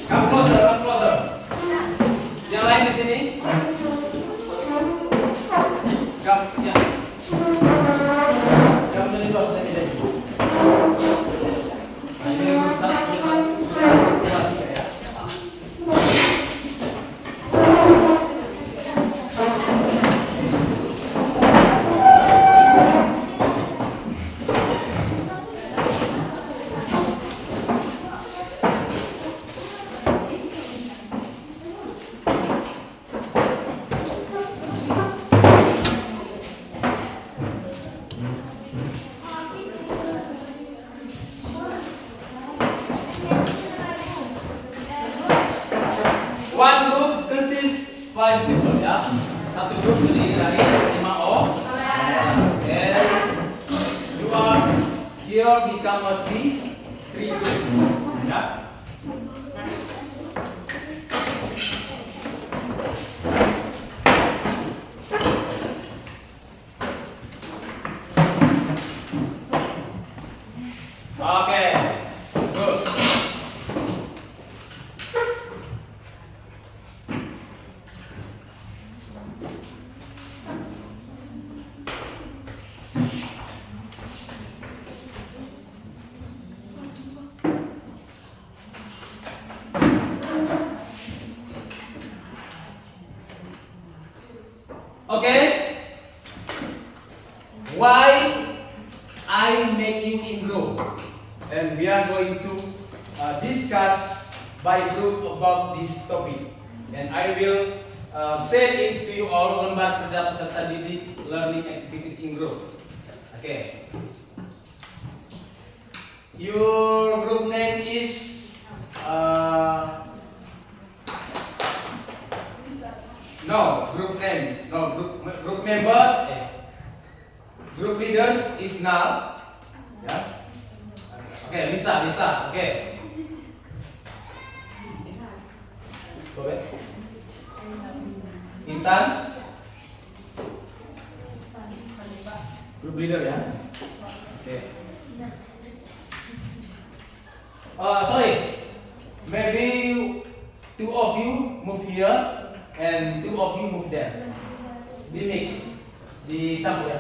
Come closer, come closer. Yang lain di sini. Come, ya. Kamu jadi bos dari sini. One group consists 5 people, ya. Satu grup terdiri dari 5 orang. And you are here become a 3 groups, ya. Okay, good. Okay, why I make you in group, and we are going to discuss by group about this topic, and I will say it to you all. Lembar kerja peserta didik learning activities in group. Okay, your group name is group member. Group leaders is Nal. Ya. Oke, Lisa. Oke. Intan. Group leader ya. Oke. Sorry. Maybe 2 of you move here and 2 of you move there. Di mix, dicampur ya.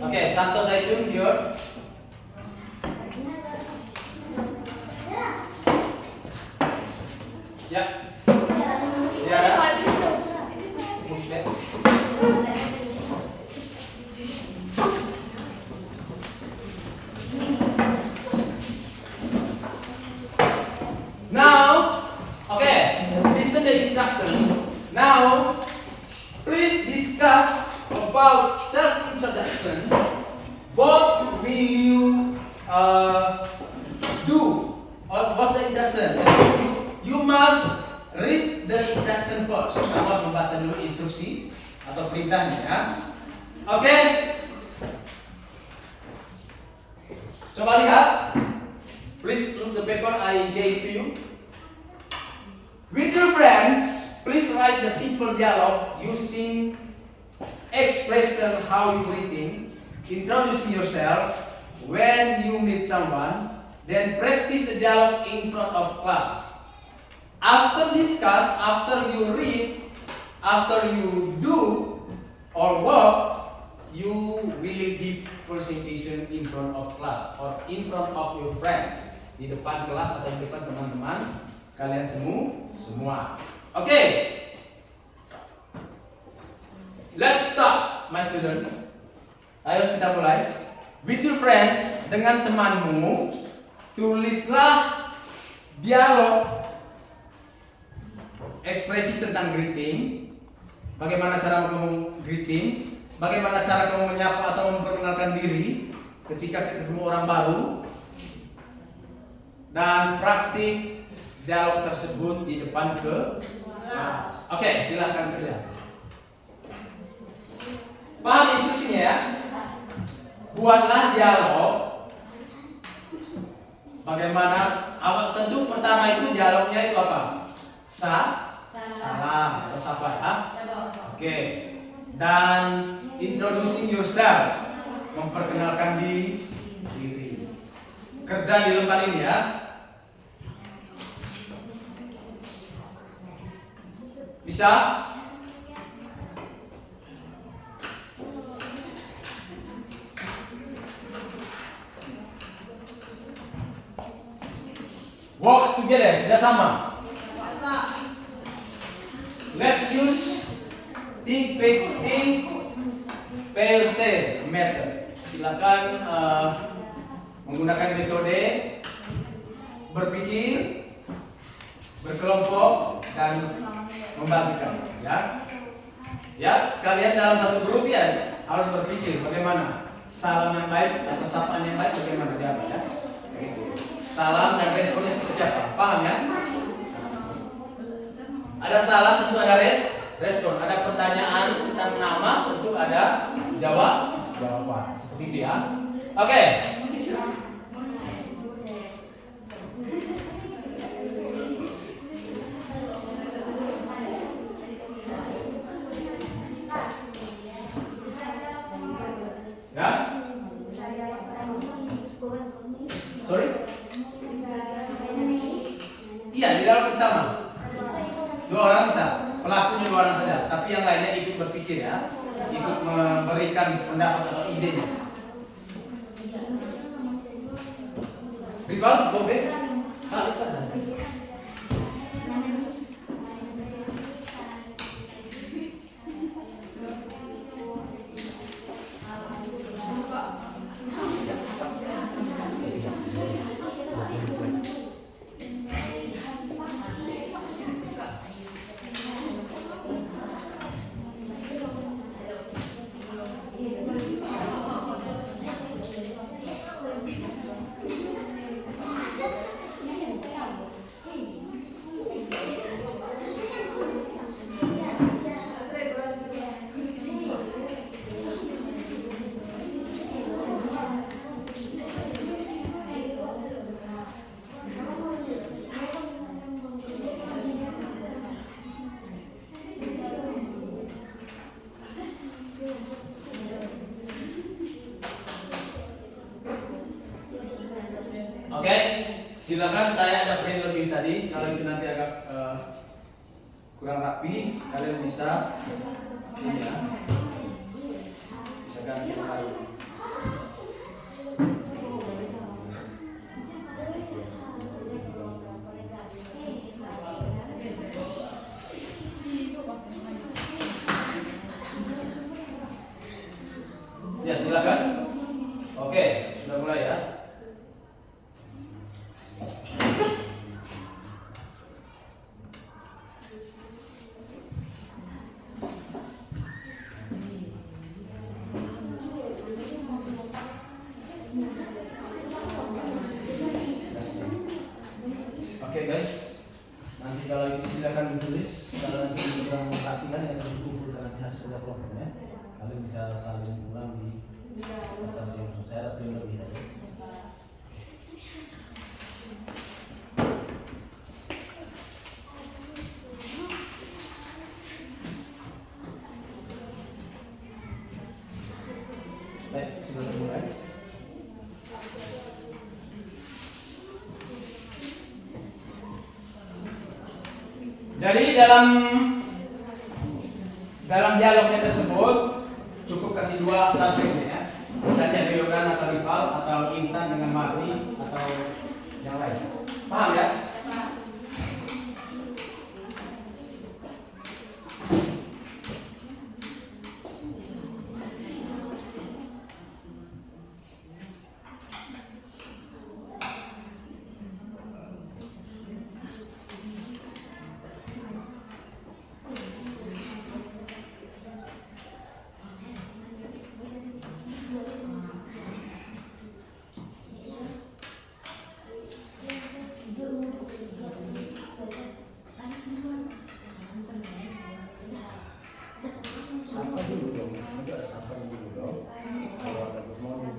Oke, Santo Zaitun here. Ya. Ya. Move back. Now, okay, listen the instruction. Now, please discuss about self-introduction. What will you do? Or what's the introduction? the instruction first. Kamu harus membaca dulu instruksi atau perintahnya ya. Oke. Coba lihat. Please look the paper I gave to you. With your friends, please write the simple dialogue using expression how you greeting, introducing yourself when you meet someone, then practice the dialogue in front of class. After discuss, after you read, after you do or work, you will give presentation in front of class or in front of your friends, di depan kelas atau di depan teman-teman kalian semua. Oke. Let's start, my student. Ayo kita mulai. With your friend, dengan temanmu, tulislah dialog ekspresi tentang greeting. Bagaimana cara kamu greeting? Bagaimana cara kamu menyapa atau memperkenalkan diri ketika ketemu orang baru? Dan praktik dialog tersebut di depan kelas. Oke, silahkan kerja. Paham instruksinya ya? Buatlah dialog. Bagaimana? Tentu pertama itu dialognya itu apa? Salam atau sapa ya? Oke. Dan introducing yourself, memperkenalkan diri. Kerja di lembar ini ya. Bisa? Works together, kerjasama. Let's use think pair say method. Silakan menggunakan metode berpikir, berkelompok dan membagikan. Ya, kalian dalam satu grup ya harus berpikir bagaimana salam yang baik atau sapaan yang baik bagaimana dia ya. Salam dan responnya seperti apa? Paham ya? Ada salam tentu ada respon. Ada pertanyaan tentang nama tentu ada jawaban. Seperti itu ya. Oke. Ya? Sorry? Iya, di dalam bersama. 2 orang bisa, pelakunya 2 orang saja, tapi yang lainnya ikut berpikir ya, ikut memberikan pendapat atau idenya. Rival, Bobe, Oke, silakan. Saya ada print lebih tadi. Kalau itu nanti agak kurang rapi, kalian bisa ini ya. Bisa ganti lagi. Ya, silakan. Oke, sudah mulai ya. Oke guys, nanti kalau itu silakan ditulis. tulis kalau nanti program latihan yang dikumpulkan nanti hasil kerja kelompoknya, kalian bisa saling ulang di kertas yang saya ada print lebih aja. Baik, sebelum mulai. Jadi dalam dialognya tersebut cukup kasih dua subjeknya ya. Misalnya Riogan atau Rival atau Intan dengan Marti atau yang lain. Paham ya? Sampai dulu dong, nanti ada sampai dulu dong. Kalau ada good morning,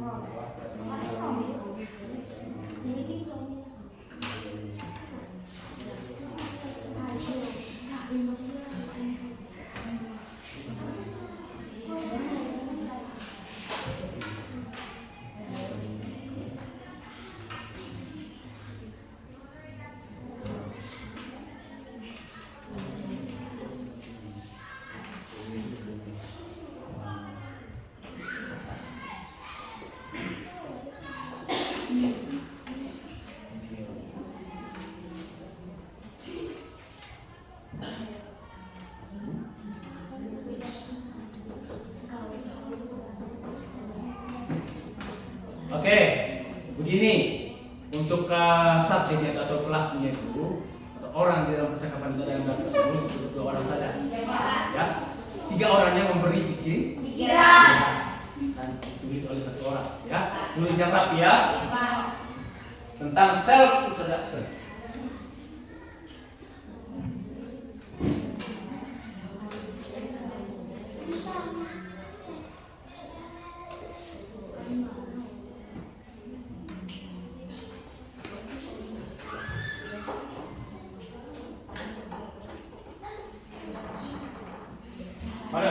Oke, begini untuk subjeknya atau pelakunya itu atau orang di dalam percakapan kita yang tersebut cukup 2 orang saja, ya. 3 orangnya memberi pikiran dan ditulis oleh 1 orang, ya. Tulis yang rapi ya tentang self introduction. Mari.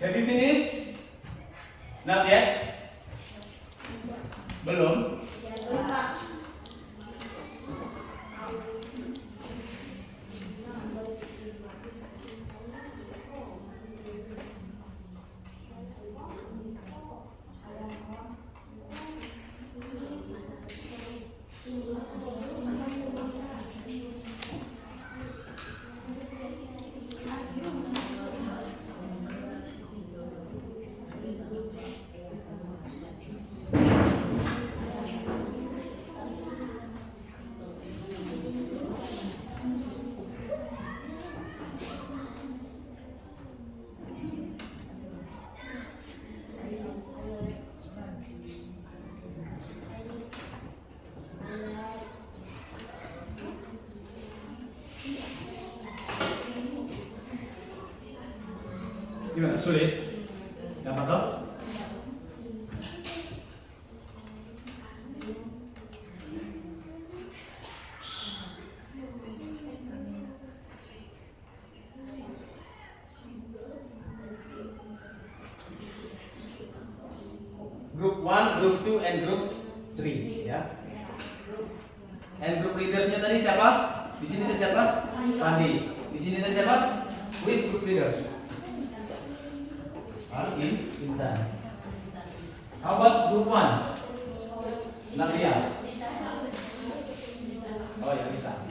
Have you finished? Not yet? Belum? Gimana? Sulit? Dapat toh? Group 2 and Group 3 ya. And group leadersnya tadi siapa? Di sini tadi siapa? Fandi. Di sini tadi siapa? Who is group leader? Intan. How about group 1? Nadia. Oh ya bisa.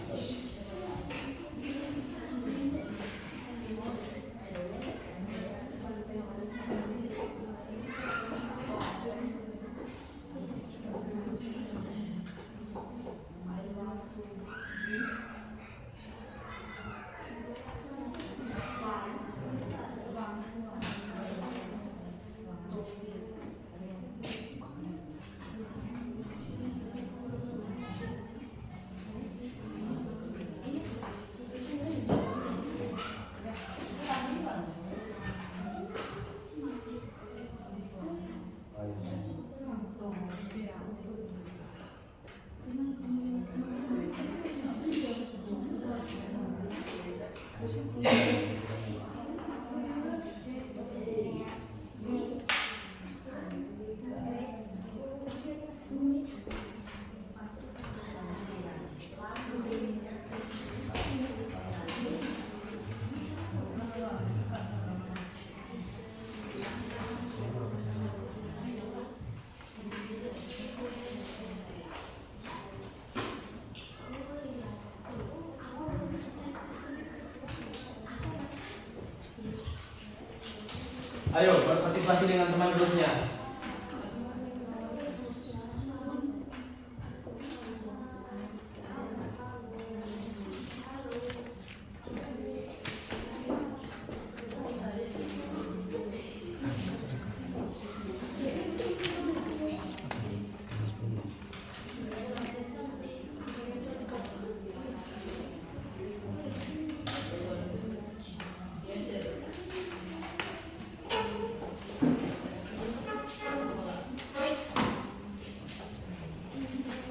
Ayo berpartisipasi dengan teman grupnya.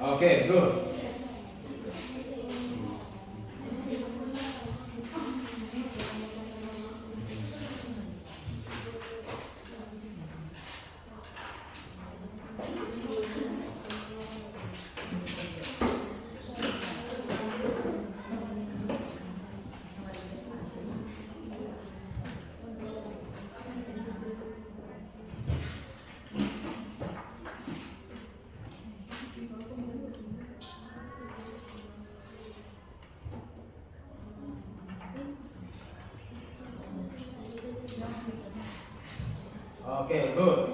Oke, good. Oke, good.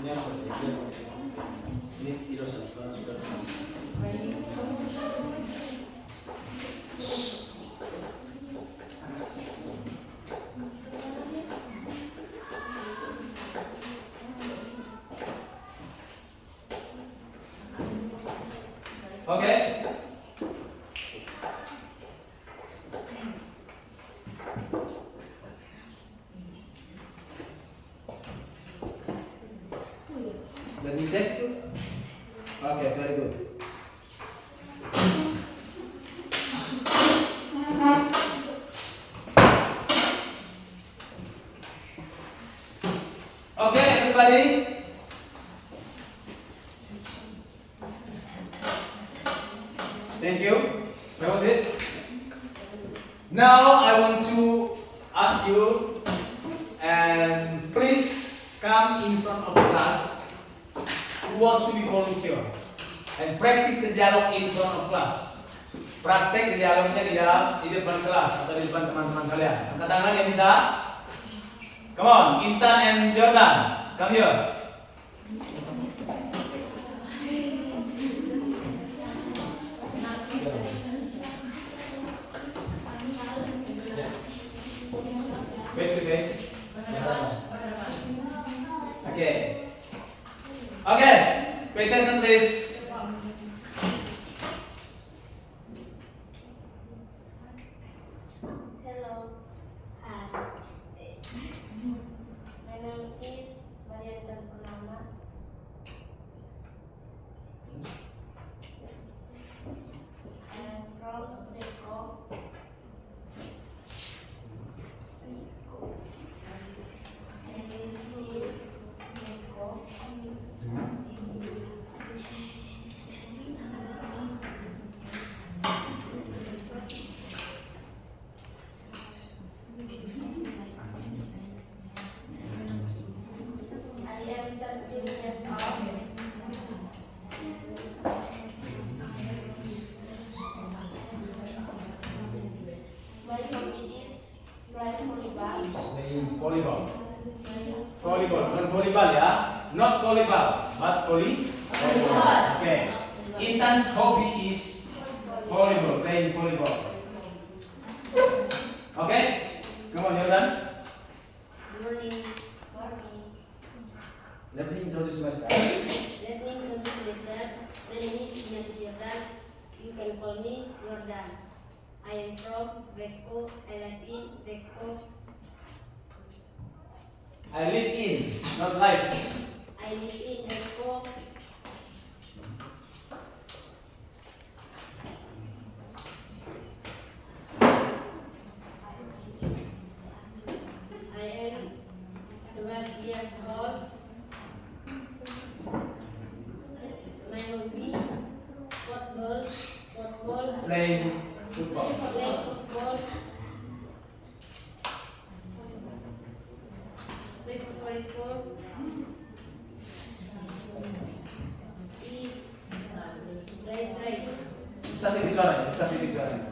Ini harus ini tidak sudah. Oke. Let me check. Okay, very good. Okay, everybody. Thank you. That was it. Now I want to ask you, and please come in front of class. Who wants to be volunteer and practice the dialogue in front of class. Praktek dialognya di depan kelas atau di depan teman-teman kalian. Angkat tangan yang bisa. Come on, Intan and Jordan, come here. Face to face. Okay. Okay, pay attention please. Hello. My name is Mariana Purnama. I am from Rico. My hobby is playing volleyball. Playing volleyball. Volleyball, bukan volleyball ya. Not volleyball, but volleyball. Okay. Intan's hobby is volleyball, playing volleyball. Okay. Come on, Jordan. Morning. Let me introduce myself. Let me introduce myself. My name is Ignatius Jordan. You can call me Jordan. I am from Beko. I live in Beko. I live in, not live. I live in Beko. I am 12 years old. My hobby football. Playing football. Play football. My favorite sport is ride race. Bisa tinggi suaranya, bisa tinggi suaranya.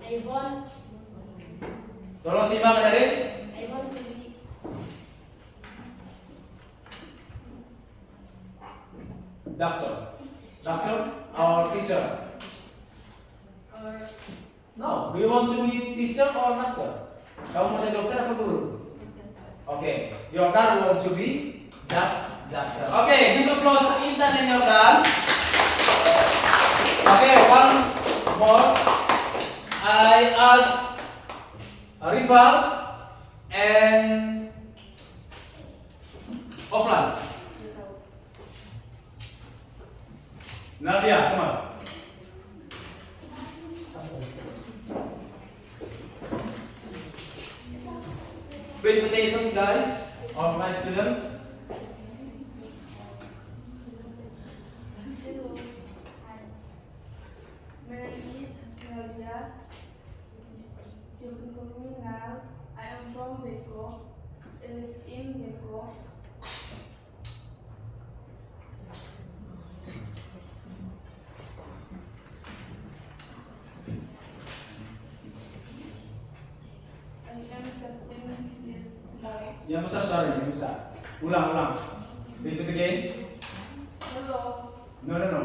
I want Tolong simak tadi. to be Doctor or teacher? or No. Do you want to be teacher or doctor? Kamu mau jadi dokter apa guru? Okay. Jordan want to be doctor. Okay. Give applause to Intan and Jordan. Okay. One more. I ask Rival and Oflan. Nadia, come on. Please pay attention, guys, all my students. Hello. My name is Nadia. You can call me Nal. I am from Beko. I live in Beko. I am 13 years old. Yang besar suaranya, yang besar. Ulang. Repeat again. Hello. No.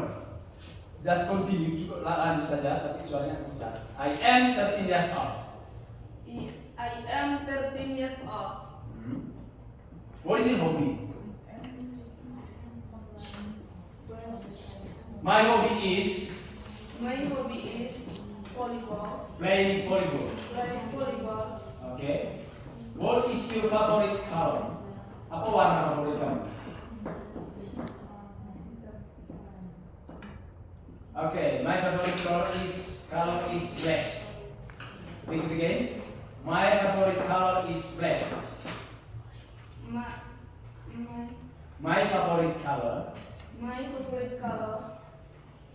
Just continue, cukup lanjut saja, tapi suaranya besar. I am 13 years old. I am 13 years old. What is your hobby? My hobby is My hobby is volleyball. playing volleyball. Play volleyball. Okay. What is your favorite color? Apa warna favorit kamu? Okay, my favorite color is black. Repeat again. My favorite color is black. My My favorite color favorite color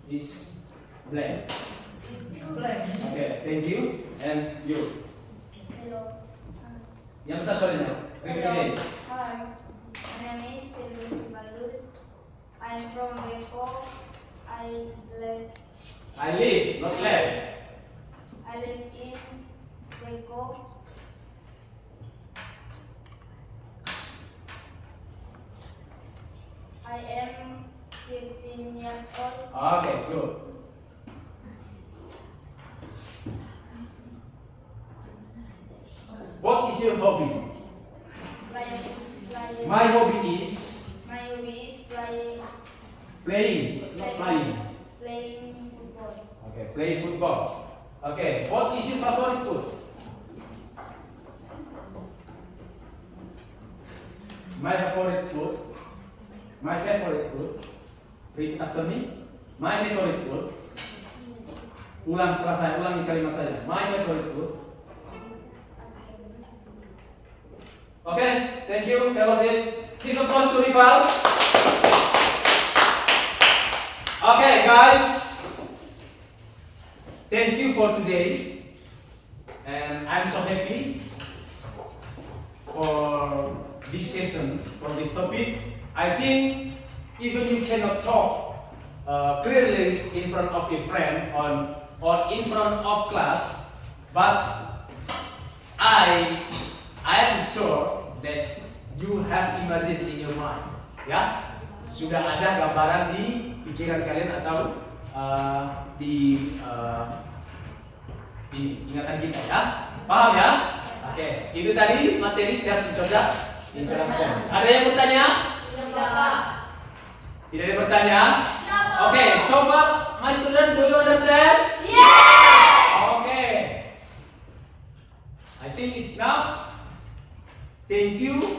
is black. is black. Okay, thank you. And you. hello. Yang besar suaranya. Repeat again. Hi. My name is Silvus Balus. I am from Beko. I live I live, not left. in Beko. I am 15 years old. Okay, good. What is your hobby? My hobby is My hobby is playing, not flying. playing football. Okay, play football. Okay, what is your favorite food? My favorite food. Repeat after me. My favorite food. Ulang setelah saya, ulangi kalimat saya. My favorite food. Okay, thank you. That was it. Give applause to Rival. Okay, guys. thank you for today, and I'm so happy for this session, for this topic. I think even you cannot talk clearly in front of your friend or in front of class, but I am sure that you have imagined in your mind, ya, sudah ada gambaran di pikiran kalian atau di ingatan kita, ya, paham ya? Oke, itu tadi materi self introduction. Ada yang bertanya? Tidak ada pertanyaan? Oke, so far my student, do you understand? Okay. I think it's enough. Thank you.